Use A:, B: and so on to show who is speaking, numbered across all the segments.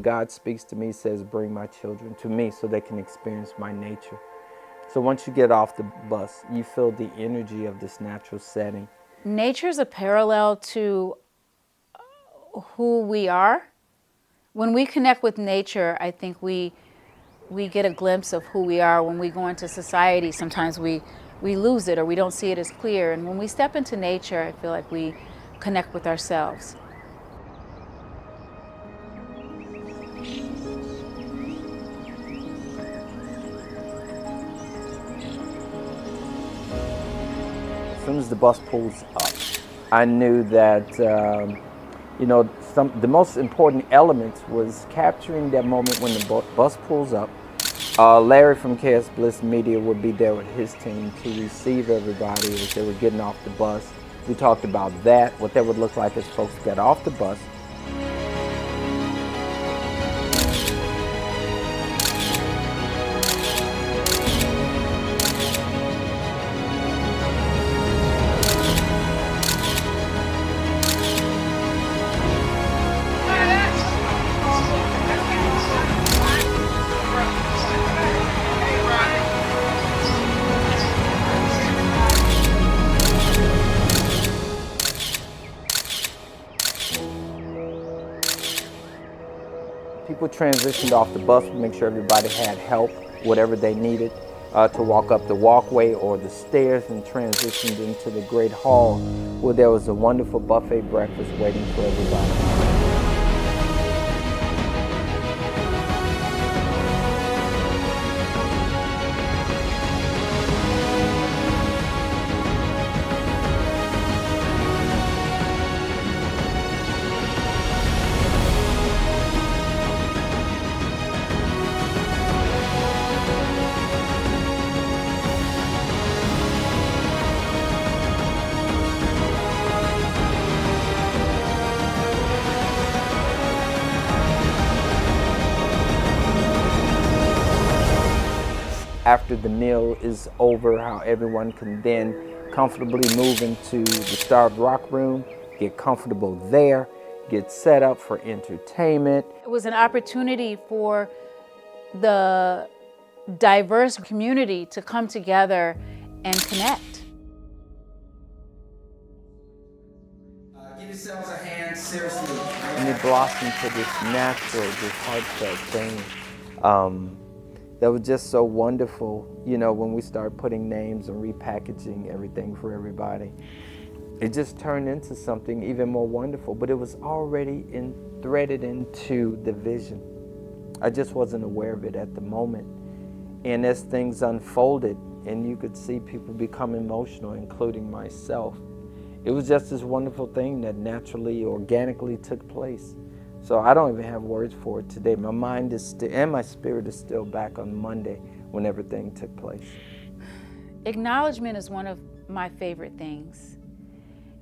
A: God speaks to me, says, bring my children to me so they can experience my nature. So once you get off the bus, you feel the energy of this natural setting.
B: Nature is a parallel to who we are. When we connect with nature, I think we get a glimpse of who we are. When we go into society, sometimes we lose it or we don't see it as clear. And when we step into nature, I feel like we connect with ourselves.
A: As soon as the bus pulls up, I knew that the most important elements was capturing that moment when the bus pulls up. Larry from KS Bliss Media would be there with his team to receive everybody as they were getting off the bus. We talked about that, what that would look like as folks got off the bus. People transitioned off the bus to make sure everybody had help, whatever they needed, to walk up the walkway or the stairs, and transitioned into the great hall where there was a wonderful buffet breakfast waiting for everybody. After the meal is over, how everyone can then comfortably move into the Starved Rock room, get comfortable there, get set up for entertainment.
B: It was an opportunity for the diverse community to come together and connect.
A: Give yourselves a hand, seriously. And it blossomed to this natural, this heartfelt thing. That was just so wonderful, when we started putting names and repackaging everything for everybody. It just turned into something even more wonderful, but it was already threaded into the vision. I just wasn't aware of it at the moment. And as things unfolded, and you could see people become emotional, including myself, it was just this wonderful thing that naturally, organically took place. So I don't even have words for it today. My mind is still, and my spirit is still back on Monday when everything took place.
B: Acknowledgement is one of my favorite things.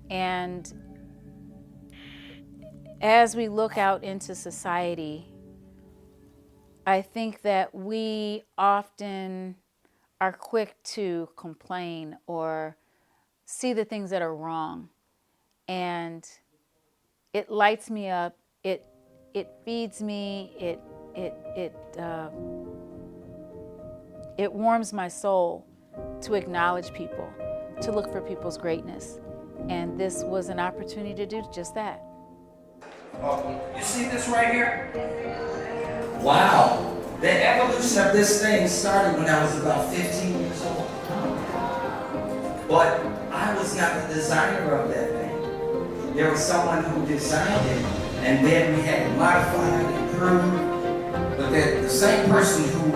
B: And as we look out into society, I think that we often are quick to complain or see the things that are wrong. And it lights me up. It feeds me, it warms my soul to acknowledge people, to look for people's greatness. And this was an opportunity to do just that.
C: You see this right here? Wow. The evolution of this thing started when I was about 15 years old. But I was not the designer of that thing. There was someone who designed it, and then we had to modify it, improve. But the same person who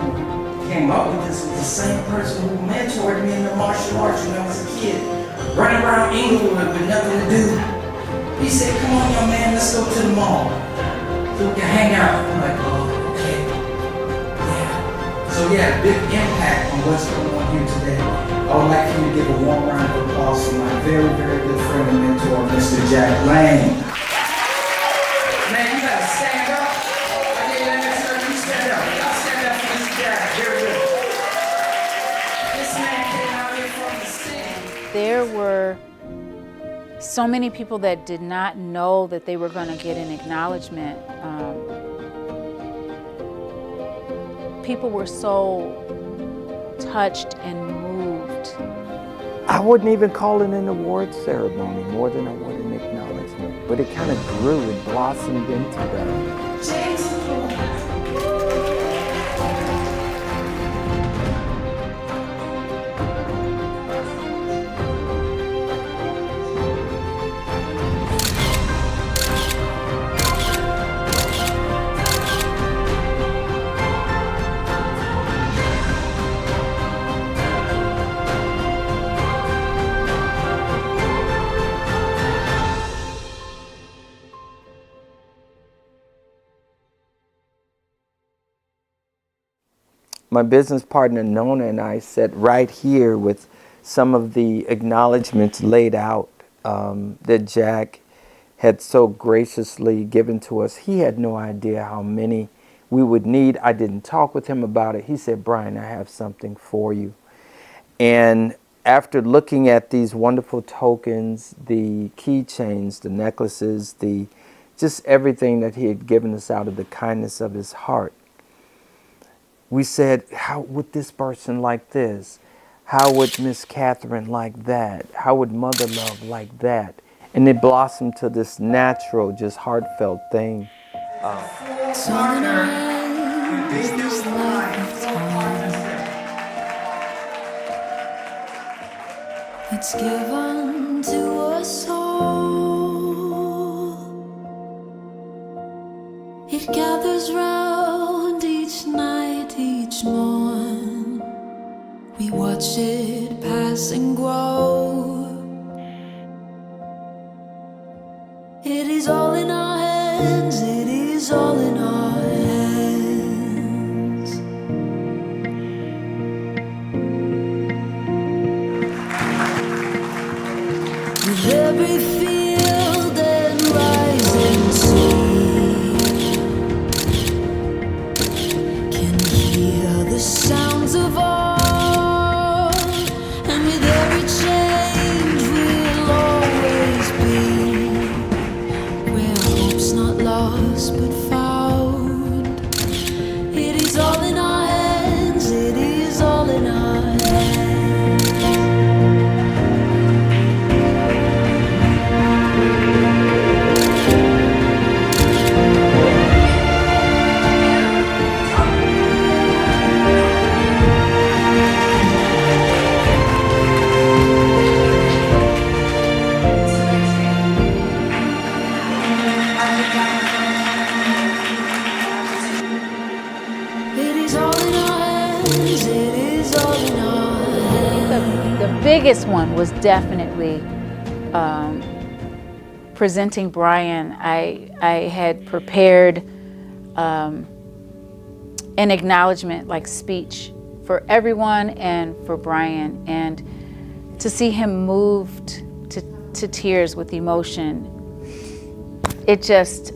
C: came up with this was the same person who mentored me in the martial arts when I was a kid, running around Inglewood with nothing to do. He said, "Come on, young man, let's go to the mall so we can hang out." I'm like, "Oh, okay, yeah." So yeah, big impact on what's going on here today. I would like for you to give a warm round of applause to my very, very good friend and mentor, Mr. Jack Lane. Man, you gotta stand up. I gave you that next turn, you stand up. Y'all stand up for Mr. Jack. Very good. This man came out here from the city.
B: There were so many people that did not know that they were going to get an acknowledgement people were so touched and moved.
A: I wouldn't even call it an award ceremony more than I would an acknowledgement, but it kind of grew and blossomed into that. My business partner Nona and I sat right here with some of the acknowledgments laid out that Jack had so graciously given to us. He had no idea how many we would need. I didn't talk with him about it. He said, "Brian, I have something for you." And after looking at these wonderful tokens, the keychains, the necklaces, just everything that he had given us out of the kindness of his heart, we said, how would this person like this? How would Miss Catherine like that? How would Mother Love like that? And it blossomed to this natural, just heartfelt thing.
D: It's given to us all. It gathers round each night, each morn. We watch it pass and grow. It is all in our hands, it is all in our hands. With every field and rising sea, can hear the sounds of all. And with every change we'll always be where hope's not lost but found. It is all in our hands, it is all in our hands. It is all in our hands, it is all in our hands.
B: The biggest one was definitely presenting Brian. I had prepared an acknowledgement, like speech, for everyone and for Brian, and to see him moved to tears with emotion, it just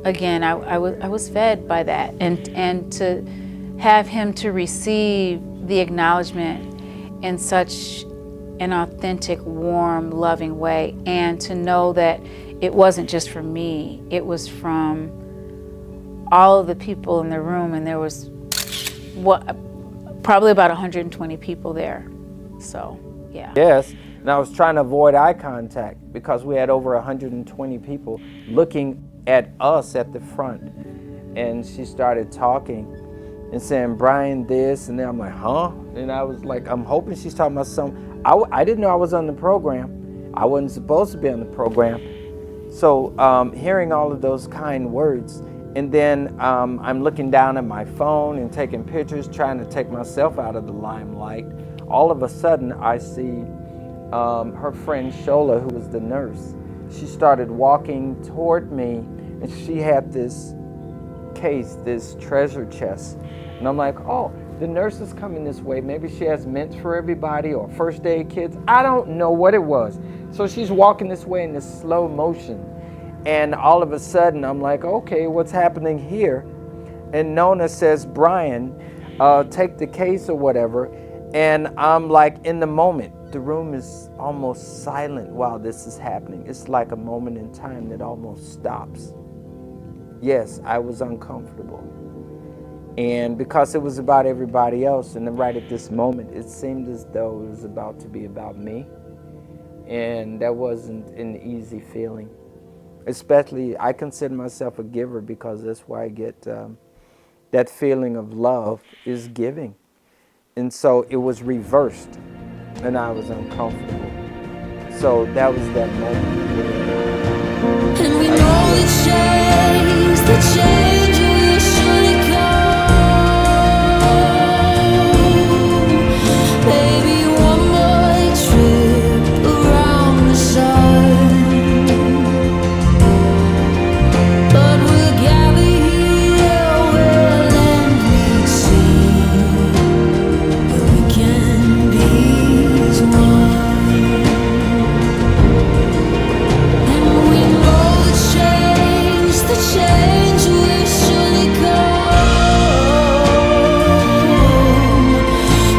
B: again, I was fed by that, and to have him to receive the acknowledgement in such an authentic, warm, loving way, and to know that it wasn't just from me, it was from all of the people in the room, and there was probably about 120 people there. So, yeah.
A: Yes, and I was trying to avoid eye contact because we had over 120 people looking at us at the front. And she started talking and saying, "Brian, this," and then I'm like, "Huh?" And I was like, I'm hoping she's talking about something. I didn't know I was on the program. I wasn't supposed to be on the program. So hearing all of those kind words, and then I'm looking down at my phone and taking pictures, trying to take myself out of the limelight. All of a sudden, I see her friend Shola, who was the nurse. She started walking toward me, and she had this case, this treasure chest. And I'm like, oh, the nurse is coming this way. Maybe she has mints for everybody or first aid kits. I don't know what it was. So she's walking this way in this slow motion. And all of a sudden, I'm like, okay, what's happening here? And Nona says, "Brian, take the case or whatever." And I'm like, in the moment, the room is almost silent while this is happening. It's like a moment in time that almost stops. Yes, I was uncomfortable. And because it was about everybody else, and then right at this moment, it seemed as though it was about to be about me. And that wasn't an easy feeling. Especially, I consider myself a giver because that's why I get that feeling of love is giving. And so it was reversed, and I was uncomfortable. So that was that moment.
D: And we know the change will surely come. Maybe one more trip around the sun, but we'll gather here where land meets sea, where we can be as one. And we know the change will surely come.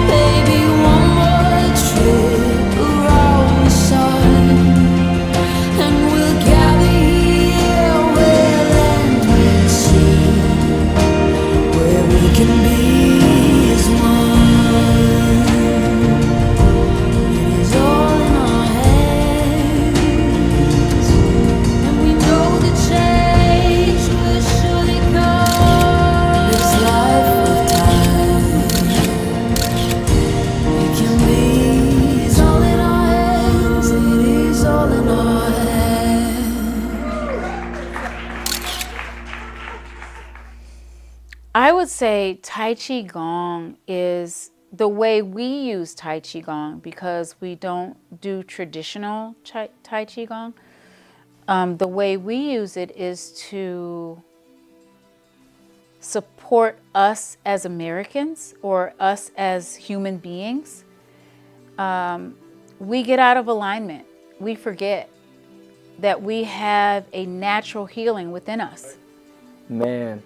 D: Maybe one more trip around the sun, and we'll gather here where land meets sea, where we can be as one. It is all in our hands. And we know the change will surely come. This life of time, it can be. It's all in our hands. It is all in our hands.
B: I would say Tai-chi-gong is the way we use Tai-chi-gong, because we don't do traditional Tai-chi-gong. The way we use it is to support us as Americans or us as human beings. We get out of alignment. We forget that we have a natural healing within us.
A: Man,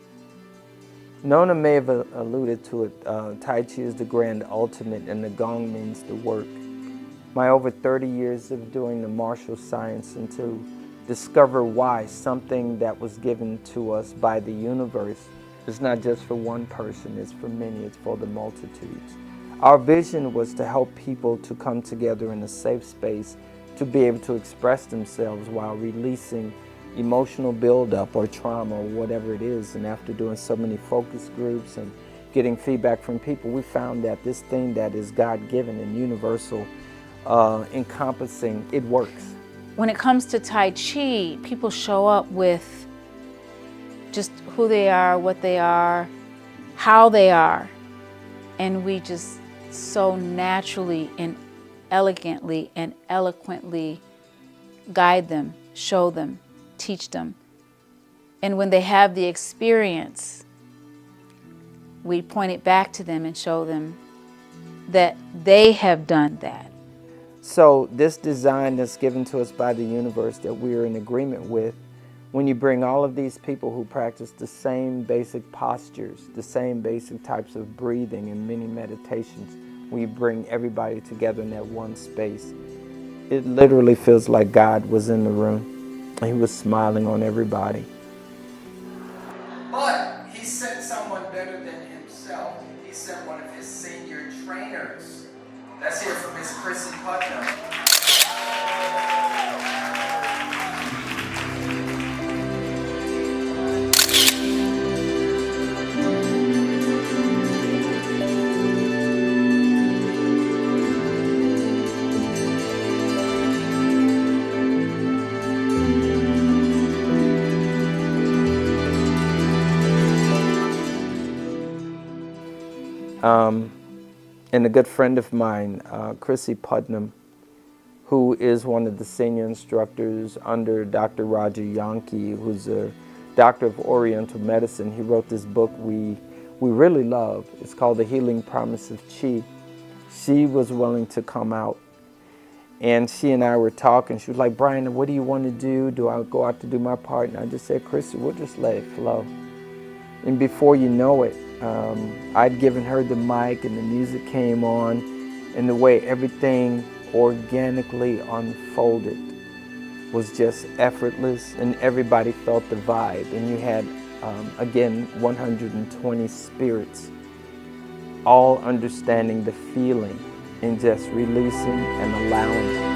A: Nona may have alluded to it. Tai Chi is the grand ultimate, and the Gong means the work. My over 30 years of doing the martial science and to discover why something that was given to us by the universe is not just for one person, it's for many, it's for the multitudes. Our vision was to help people to come together in a safe space to be able to express themselves while releasing emotional buildup or trauma or whatever it is. And after doing so many focus groups and getting feedback from people, we found that this thing that is God-given and universal, encompassing, it works.
B: When it comes to Tai Chi, people show up with just who they are, what they are, how they are, and we just so naturally and elegantly and eloquently guide them, show them, teach them. And when they have the experience, we point it back to them and show them that they have done that.
A: So this design that's given to us by the universe that we're in agreement with, when you bring all of these people who practice the same basic postures, the same basic types of breathing and many meditations, we bring everybody together in that one space. It literally feels like God was in the room. He was smiling on everybody.
C: But he sent someone better than himself. He sent one of his senior trainers. Let's hear from Miss Chrissy Putnam.
A: And a good friend of mine, Chrissy Putnam, who is one of the senior instructors under Dr. Roger Yankee, who's a doctor of Oriental medicine. He wrote this book we really love. It's called The Healing Promise of Chi. She was willing to come out, and she and I were talking. She was like, Brian, what do you want to do? Do I go out to do my part? And I just said, Chrissy, we'll just let it flow. And before you know it, I'd given her the mic and the music came on, and the way everything organically unfolded was just effortless, and everybody felt the vibe. And you had Again, 120 spirits, all understanding the feeling and just releasing and allowing.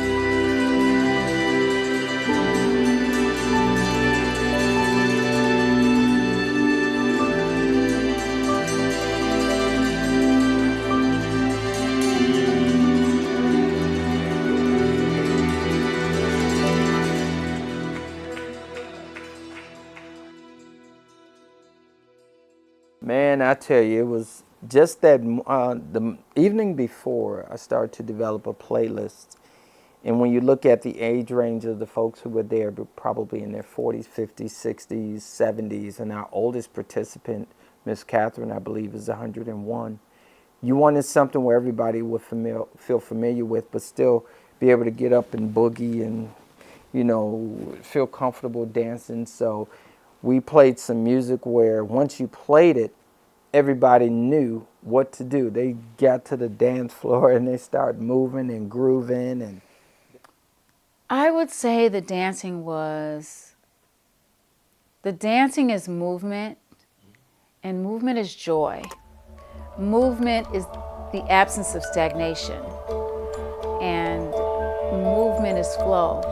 A: Man, I tell you, it was just that the evening before I started to develop a playlist. And when you look at the age range of the folks who were there, probably in their 40s, 50s, 60s, 70s, and our oldest participant, Miss Catherine, I believe, is 101. You wanted something where everybody would feel familiar with, but still be able to get up and boogie and, you know, feel comfortable dancing. So we played some music where once you played it, everybody knew what to do. They got to the dance floor and they started moving and grooving. And
B: I would say the dancing is movement, and movement is joy. Movement is the absence of stagnation, and movement is flow.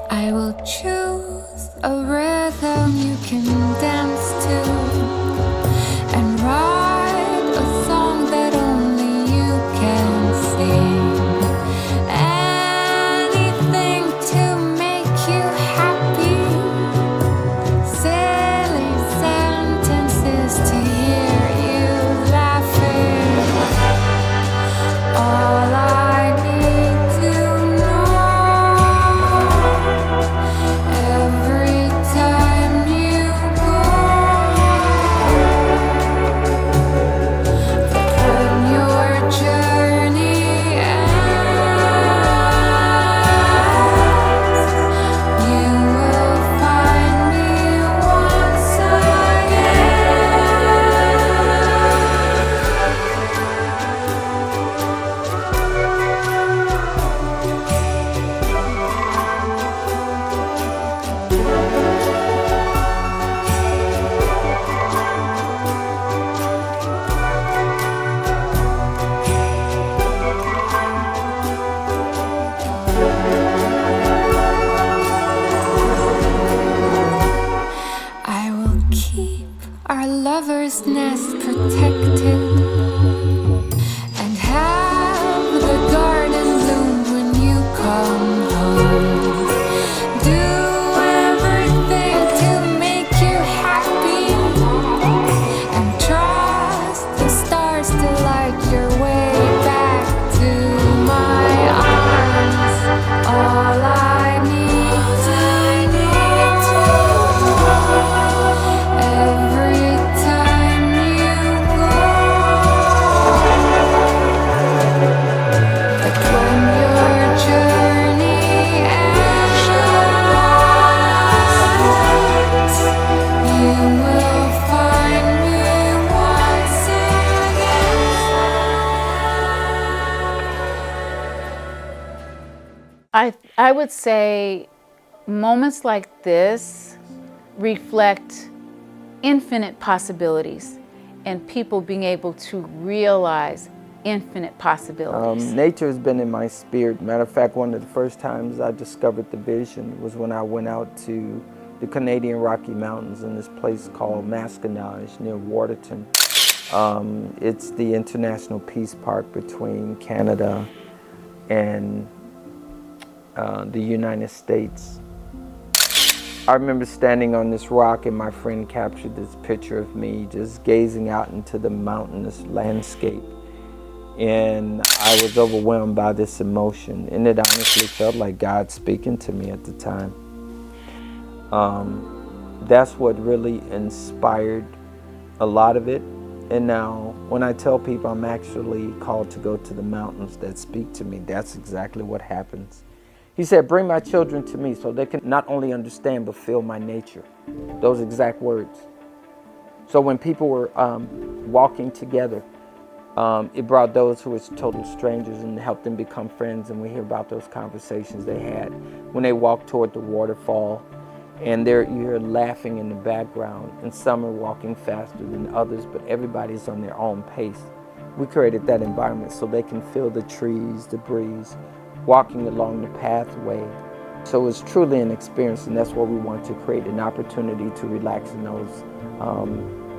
D: I will choose a rhythm you can dance to and write a song that only you can sing. Anything to make you happy. Silly sentences to hear you laughing. All I need to know every time you go, that when your journey ends, you will find me once again. I will keep our lover's nest protected and have the garden bloom when you come home. Do everything to make you happy and trust the stars to light your way back to my arms. All I need to know every time you go, that when your journey ends, you will find me once again.
B: I would say moments like this reflect infinite possibilities and people being able to realize infinite possibilities.
A: nature has been in my spirit. Matter of fact, one of the first times I discovered the vision was when I went out to the Canadian Rocky Mountains in this place called Masquinage near Waterton. It's the international peace park between Canada and the United States. I remember standing on this rock and my friend captured this picture of me just gazing out into the mountainous landscape. And I was overwhelmed by this emotion, and it honestly felt like God speaking to me at the time. That's what really inspired a lot of it. And now when I tell people I'm actually called to go to the mountains that speak to me, that's exactly what happens. He said, bring my children to me so they can not only understand but feel my nature. Those exact words. So when people were walking together, it brought those who were total strangers and helped them become friends, and we hear about those conversations they had when they walked toward the waterfall. and you're laughing in the background, and some are walking faster than others, but everybody's on their own pace. We created that environment so they can feel the trees, the breeze, walking along the pathway. So it's truly an experience, and that's what we want to create, an opportunity to relax in those,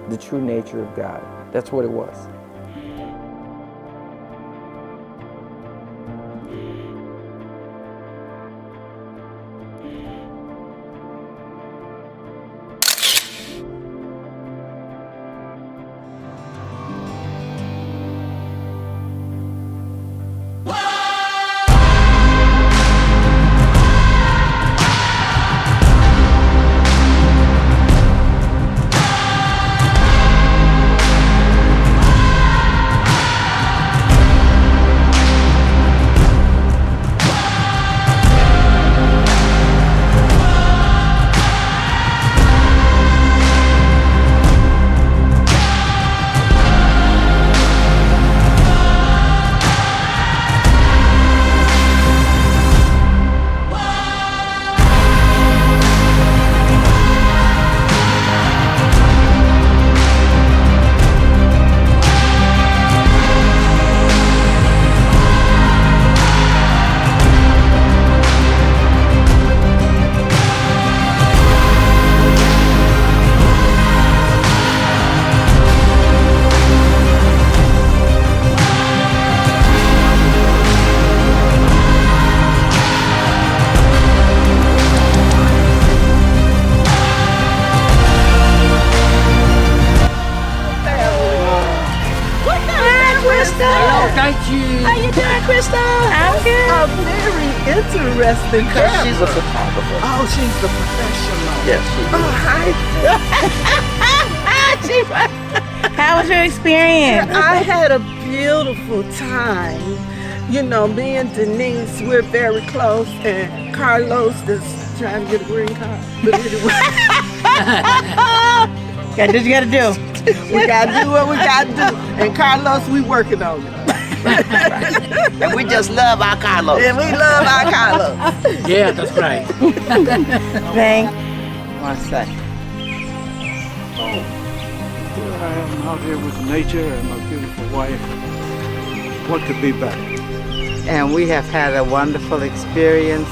A: the true nature of God. That's what it was.
E: How you doing, Crystal? I'm good. A very interesting couple.
A: She's a photographer.
E: Oh, she's the professional.
A: Yes, she is.
E: Oh, hi.
F: How was your experience?
E: I had a beautiful time. You know, me and Denise, we're very close, and Carlos is trying to get a green card. But anyway.
F: That's what you gotta do.
E: We gotta do what we gotta do. And Carlos, we working on it.
G: And we just love our Carlos.
E: And we love our Carlos.
G: Yeah, that's right.
F: Thank.
G: One second.
H: Here I am out here with nature and my beautiful wife. What could be better?
G: And we have had a wonderful experience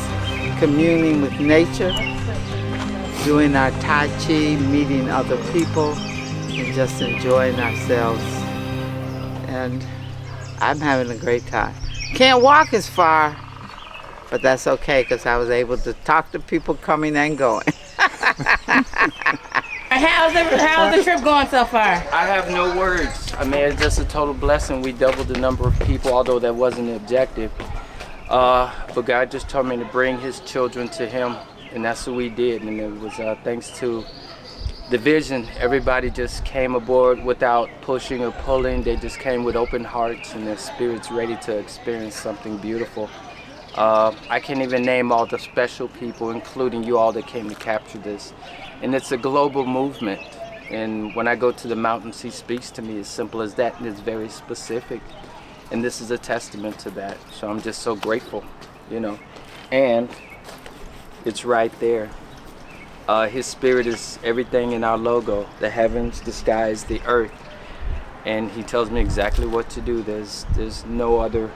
G: communing with nature, doing our Tai Chi, meeting other people, and just enjoying ourselves. And I'm having a great time. Can't walk as far, but that's okay because I was able to talk to people coming and going.
F: How's the trip going so far?
A: I have no words. I mean, it's just a total blessing. We doubled the number of people, although that wasn't the objective. But God just told me to bring His children to Him, and that's what we did. And it was thanks to the vision. Everybody just came aboard without pushing or pulling. They just came with open hearts and their spirits ready to experience something beautiful. I can't even name all the special people, including you all that came to capture this. And it's a global movement. And when I go to the mountains, He speaks to me as simple as that, and it's very specific. And this is a testament to that. So I'm just so grateful, you know. And it's right there. His spirit is everything in our logo, the heavens, the skies, the earth. And He tells me exactly what to do. There's no other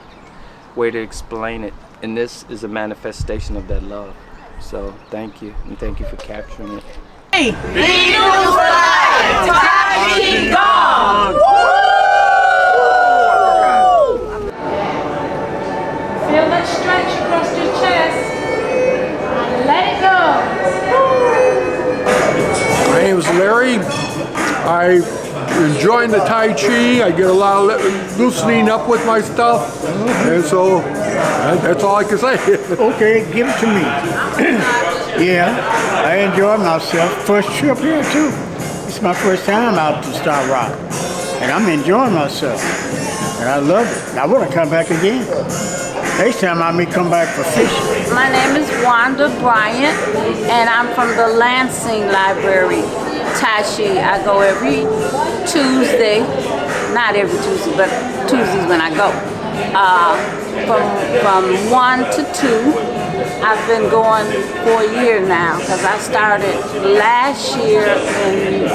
A: way to explain it. And this is a manifestation of that love. So thank you, and thank you for capturing it.
F: Hey!
E: BNEW4LIFE! Tai-chi-gong!
B: Feel that stretch across your chest. Let it go.
H: My name is Larry. I enjoy the Tai Chi. I get a lot of loosening up with my stuff. And so that's all I can say.
I: Okay, give it to me. Yeah, I enjoy myself. First trip here too. It's my first time out to Star Rock. And I'm enjoying myself. And I love it. I want to come back again. Next time I may come back for fishing.
J: My name is Wanda Bryant, and I'm from the Lansing Library, Tai Chi. I go every Tuesday, not every Tuesday, but Tuesdays when I go. From 1 to 2, I've been going for a year now because I started last year in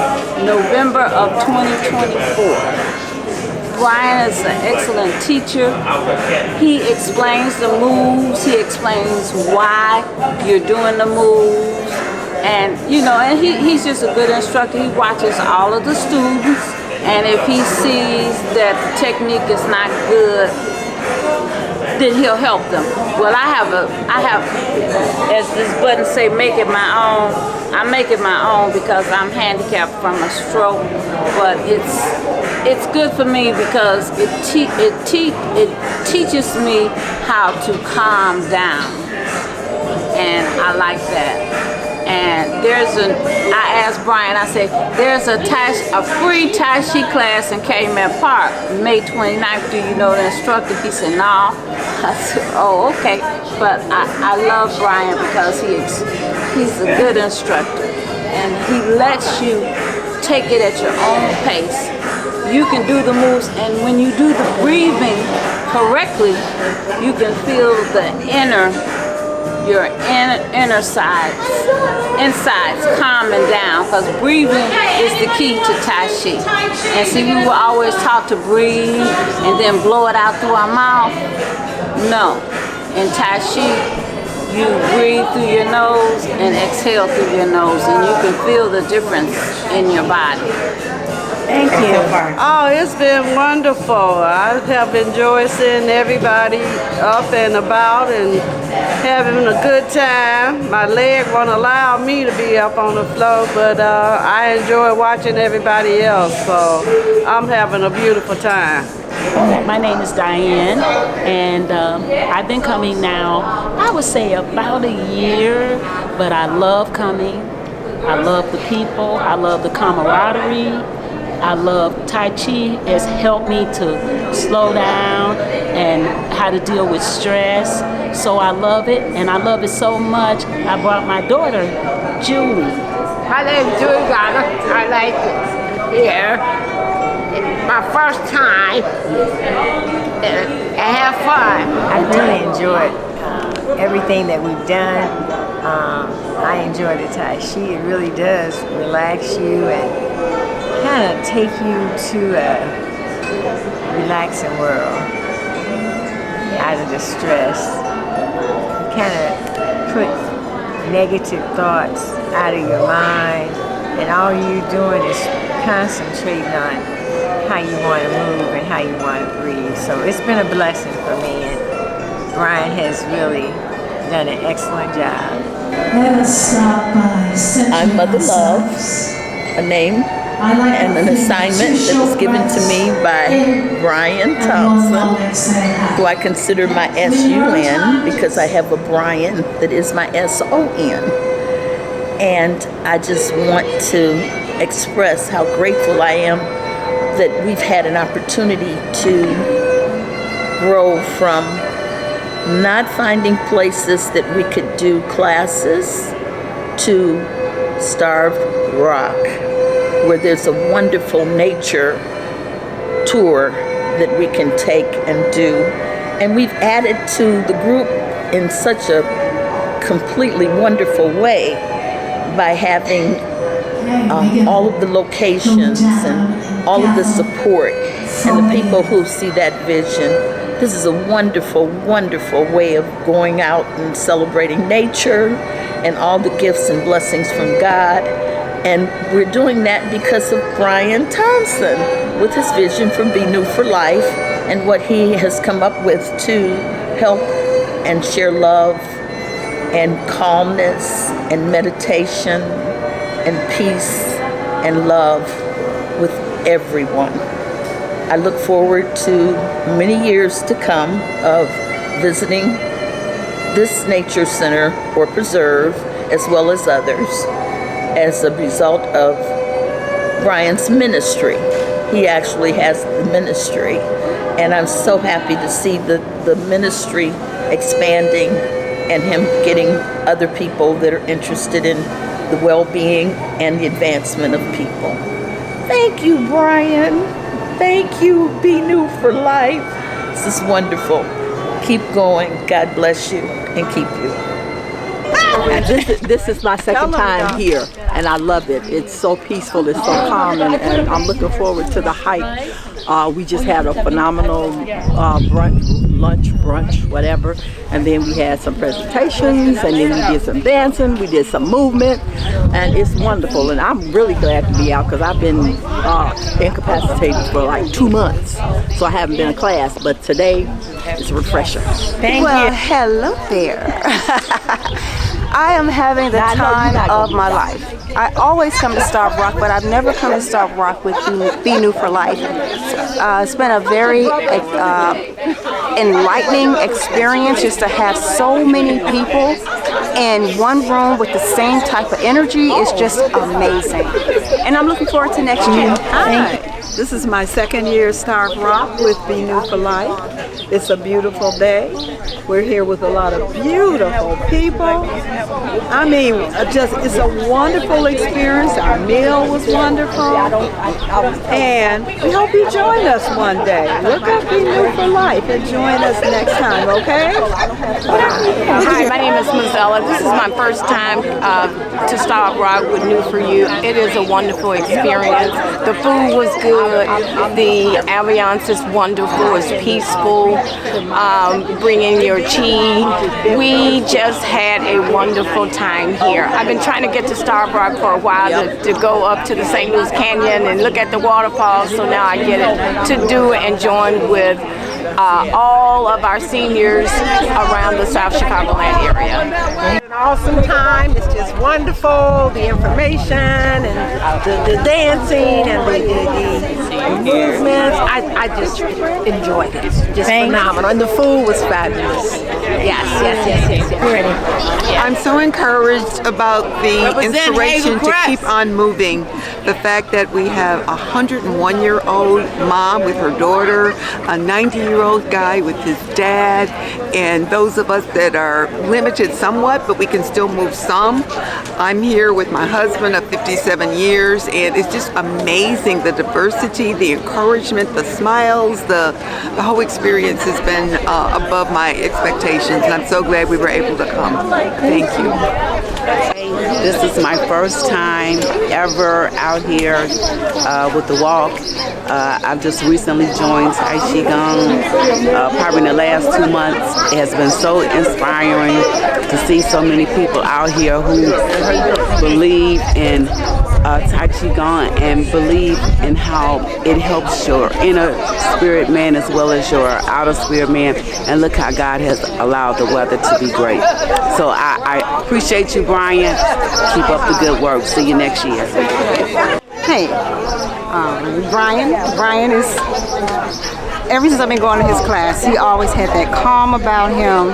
J: November of 2024. Brian is an excellent teacher. He explains the moves. He explains why you're doing the moves. And, you know, and he's just a good instructor. He watches all of the students. And if he sees that the technique is not good, then he'll help them. Well, I have, as this button say, make it my own. I make it my own because I'm handicapped from a stroke, but it's good for me because it teaches me how to calm down, and I like that. And I asked Brian, I said, there's a free Tai Chi class in Calumet Park, May 29th. Do you know the instructor? He said, no. I said, oh, okay. But I love Brian because he's a good instructor. And he lets you take it at your own pace. You can do the moves, and when you do the breathing correctly, you can feel your inner insides calming down, because breathing is the key to Tai Chi. And see, we were always taught to breathe and then blow it out through our mouth. No, in Tai Chi, you breathe through your nose and exhale through your nose, and you can feel the difference in your body.
F: Thank you.
E: Oh, it's been wonderful. I have enjoyed seeing everybody up and about and having a good time. My leg won't allow me to be up on the floor, but I enjoy watching everybody else, so I'm having a beautiful time.
K: My name is Diane, and I've been coming now, I would say about a year, but I love coming. I love the people. I love the camaraderie. I love Tai Chi. Has helped me to slow down and how to deal with stress. So I love it, and I love it so much. I brought my daughter, Julie.
L: My name is Juliana. I like it here. It's my first time. I have fun.
M: I really enjoyed everything that we've done. I enjoy the Tai Chi. It really does relax you and kind of take you to a relaxing world, out of the stress. Kind of put negative thoughts out of your mind, and all you're doing is concentrating on how you want to move and how you want to breathe. So it's been a blessing for me, and Brian has really done an excellent job.
D: Let us start by
N: I'm Mother Love, a name and an assignment that was given to me by Brian Thompson, who I consider my S-U-N because I have a Brian that is my S-O-N. And I just want to express how grateful I am that we've had an opportunity to grow from not finding places that we could do classes to Starved Rock, where there's a wonderful nature tour that we can take and do. And we've added to the group in such a completely wonderful way by having all of the locations and all of the support and the people who see that vision. This is a wonderful, wonderful way of going out and celebrating nature and all the gifts and blessings from God. And we're doing that because of Brian Thompson with his vision for BNEW4LIFE and what he has come up with to help and share love and calmness and meditation and peace and love with everyone. I look forward to many years to come of visiting this nature center or preserve, as well as others, as a result of Brian's ministry. He actually has the ministry, and I'm so happy to see the ministry expanding and him getting other people that are interested in the well-being and the advancement of people. Thank you, Brian. Thank you, BNEW4LIFE. This is wonderful. Keep going. God bless you and keep you.
O: And this is my second time here, and I love it. It's so peaceful, it's so calm, and I'm looking forward to the hike. We just had a phenomenal brunch, whatever, and then we had some presentations, and then we did some dancing, we did some movement, and it's wonderful. And I'm really glad to be out because I've been incapacitated for like 2 months, so I haven't been in class, but today it's a refresher.
P: Thank you. Hello there. I am having the time of my life. I always come to Starved Rock, but I've never come to Starved Rock with BNEW4LIFE. It's been a very enlightening experience just to have so many people in one room with the same type of energy. Is just amazing. And I'm looking forward to next year.
O: Hi. This is my second year Starved Rock with BNEW4LIFE. It's a beautiful day. We're here with a lot of beautiful people. I mean, it's a wonderful experience. Our meal was wonderful. And we hope you join us one day. Look up BNEW4LIFE and join us next time, okay?
L: Hi, my name is Mozella. This is my first time to Starved Rock with New4You. It is a wonderful experience. The food was good. The ambiance is wonderful. It's peaceful. Bring in your chi. We just had a wonderful time here. I've been trying to get to Starved Rock for a while to go up to the St. Louis Canyon and look at the waterfalls, so now I get it to do and join with all of our seniors around the South Chicagoland area.
Q: An awesome time. It's just wonderful. The information and the dancing and the movements. I just enjoyed it. Just phenomenal. And the food was fabulous. Yes.
R: I'm so encouraged about the inspiration to keep on moving. The fact that we have a 101-year-old mom with her daughter, a 90-year-old guy with his dad, and those of us that are limited somewhat, but we can still move some. I'm here with my husband of 57 years, and it's just amazing, the diversity, the encouragement, the smiles, the whole experience has been above my expectations, and I'm so glad we were able to come. Thank you.
S: This is my first time ever out here with the walk. I've just recently joined Tai-chi-gong probably in the last 2 months. It has been so inspiring to see so many people out here who believe in Tai-chi-gong and believe in how it helps your inner spirit man as well as your outer spirit man. And look how God has allowed the weather to be great. So I appreciate you, Brian. Keep up the good work. See you next year.
P: Hey, Brian is, ever since I've been going to his class, he always had that calm about him.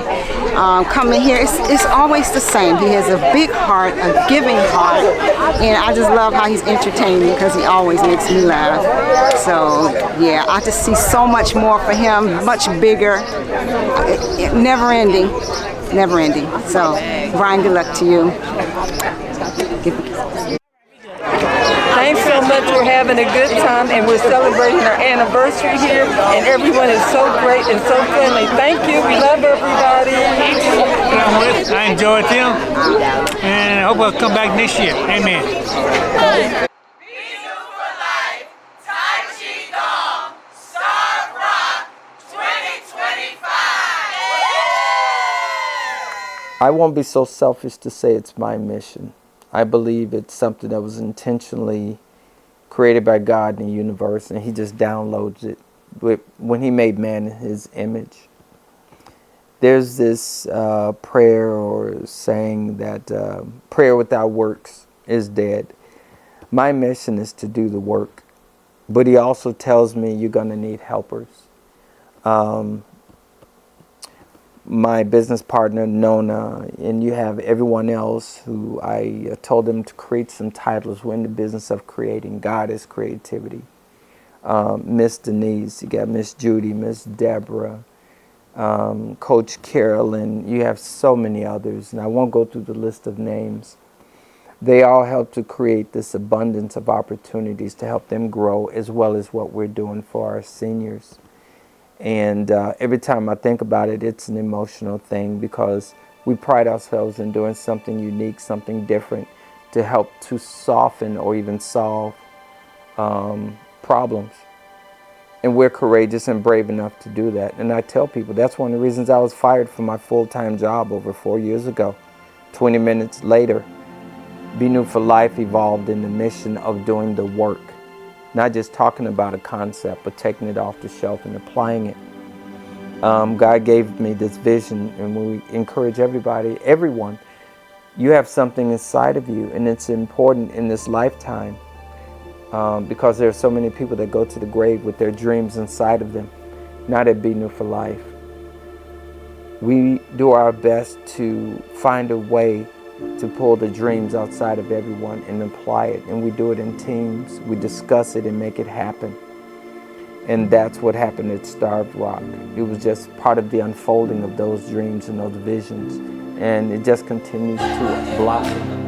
P: Coming here, it's always the same. He has a big heart, a giving heart, and I just love how he's entertaining because he always makes me laugh. So yeah, I just see so much more for him, much bigger, never ending. So Brian, good luck to you.
T: Thanks so much. We're having a good time and we're celebrating our anniversary here, and everyone is so great and so friendly. Thank you. We love everybody.
U: I enjoyed them, and I hope I'll come back next year. Amen.
D: BNEW4LIFE, Tai-chi-gong, Starved Rock 2025.
A: I won't be so selfish to say it's my mission. I believe it's something that was intentionally created by God in the universe, and he just downloads it when he made man in his image. There's this prayer or saying that prayer without works is dead. My mission is to do the work, but he also tells me you're going to need helpers. My business partner, Nona, and you have everyone else who I told them to create some titles. We're in the business of creating. God is creativity. Miss Denise, you got Miss Judy, Miss Deborah, Coach Carolyn. You have so many others, and I won't go through the list of names. They all help to create this abundance of opportunities to help them grow, as well as what we're doing for our seniors. And every time I think about it, it's an emotional thing because We pride ourselves in doing something unique, something different to help to soften or even solve problems. And we're courageous and brave enough to do that. And I tell people that's one of the reasons I was fired from my full-time job over 4 years ago. 20 minutes later, BNEW4LIFE evolved in the mission of doing the work. Not just talking about a concept, but taking it off the shelf and applying it. God gave me this vision, and we encourage everybody, everyone, you have something inside of you, and it's important in this lifetime because there are so many people that go to the grave with their dreams inside of them, not at BNEW4LIFE. We do our best to find a way to pull the dreams outside of everyone and apply it, and we do it in teams. We discuss it and make it happen. And that's what happened at Starved Rock. It was just part of the unfolding of those dreams and those visions, and it just continues to blossom.